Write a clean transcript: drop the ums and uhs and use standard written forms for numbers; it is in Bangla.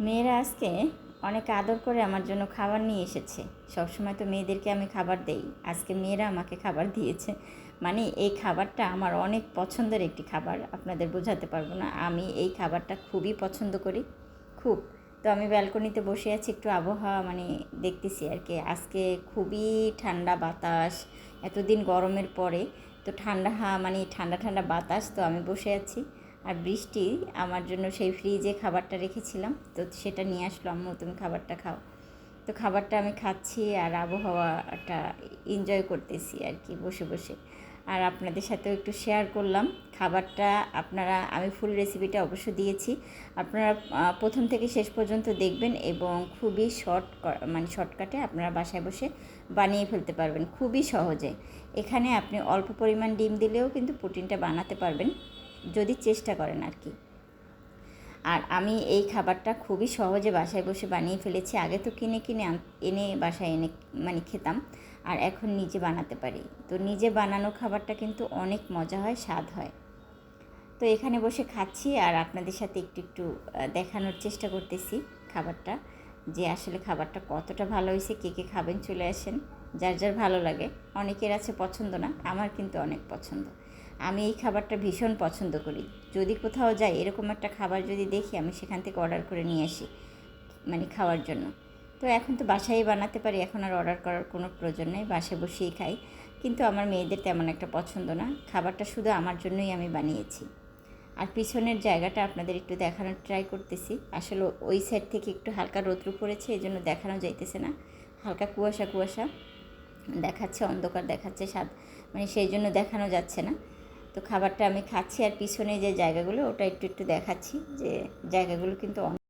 মেয়েরা আজকে অনেক আদর করে আমার জন্য খাবার নিয়ে এসেছে। সবসময় তো মেয়েদেরকে আমি খাবার দেই, আজকে মেয়েরা আমাকে খাবার দিয়েছে। মানে এই খাবারটা আমার অনেক পছন্দের একটি খাবার, আপনাদের বোঝাতে পারবো না। আমি এই খাবারটা খুবই পছন্দ করি, খুব। তো আমি ব্যালকনিতে বসে আছি, একটু আবহাওয়া মানে দেখতেছি আর কি। আজকে খুবই ঠান্ডা বাতাস, এতদিন গরমের পরে তো ঠান্ডা মানে ঠান্ডা ঠান্ডা বাতাস। তো আমি বসে আছি, আর বৃষ্টি আমার জন্য সেই ফ্রিজে খাবারটা রেখেছিলাম, তো সেটা নিয়ে আসলো, আম্মু তুমি খাবারটা খাও। তো খাবারটা আমি খাচ্ছি আর আবহাওয়াটা এনজয় করতেছি আর কি বসে বসে। আর আপনাদের সাথেও একটু শেয়ার করলাম খাবারটা। আমি ফুল রেসিপিটা অবশ্য দিয়েছি, আপনারা প্রথম থেকে শেষ পর্যন্ত দেখবেন, এবং খুবই মানে শর্টকাটে আপনারা বাসায় বসে বানিয়ে ফেলতে পারবেন খুবই সহজে। এখানে আপনি অল্প পরিমাণ ডিম দিলেও কিন্তু প্রোটিনটা বানাতে পারবেন, যদি চেষ্টা করেন আর কি। আর আমি এই খাবারটা খুবই সহজে বাসায় বসে বানিয়ে ফেলেছি। আগে তো কিনে কিনে এনে বাসায় এনে মানে খেতাম, আর এখন নিজে বানাতে পারি। তো নিজে বানানো খাবারটা কিন্তু অনেক মজা হয়, স্বাদ হয়। তো এখানে বসে খাচ্ছি আর আপনাদের সাথে একটু একটু দেখানোর চেষ্টা করতেছি খাবারটা, যে আসলে খাবারটা কতটা ভালো হয়েছে। কে কে খাবেন চলে আসেন, যার যার ভালো লাগে। অনেকের আছে পছন্দ না, আমার কিন্তু অনেক পছন্দ। আমি এই খাবারটা ভীষণ পছন্দ করি। যদি কোথাও যাই এরকম একটা খাবার যদি দেখি, আমি সেখান থেকে অর্ডার করে নিয়ে আসি মানে খাওয়ার জন্য। তো এখন তো বাসায় বানাতে পারি, এখন আর অর্ডার করার কোনো প্রয়োজন নেই, বাসায় বসেই খাই। কিন্তু আমার মেয়েদের তেমন একটা পছন্দ না, খাবারটা শুধু আমার জন্যই আমি বানিয়েছি। আর পিছনের জায়গাটা আপনাদের একটু দেখানোর ট্রাই করতেছি। আসলে ওই সাইড থেকে একটু হালকা রৌদ্র পড়েছে, এই জন্য দেখানো যাইতেছে না, হালকা কুয়াশা কুয়াশা দেখাচ্ছে, অন্ধকার দেখাচ্ছে, মানে সেই জন্য দেখানো যাচ্ছে না। তো খাবারটা আমি খাচ্ছি, আর পিছনে যে জায়গাগুলো ওটা একটু একটু দেখাচ্ছি, যে জায়গাগুলো কিন্তু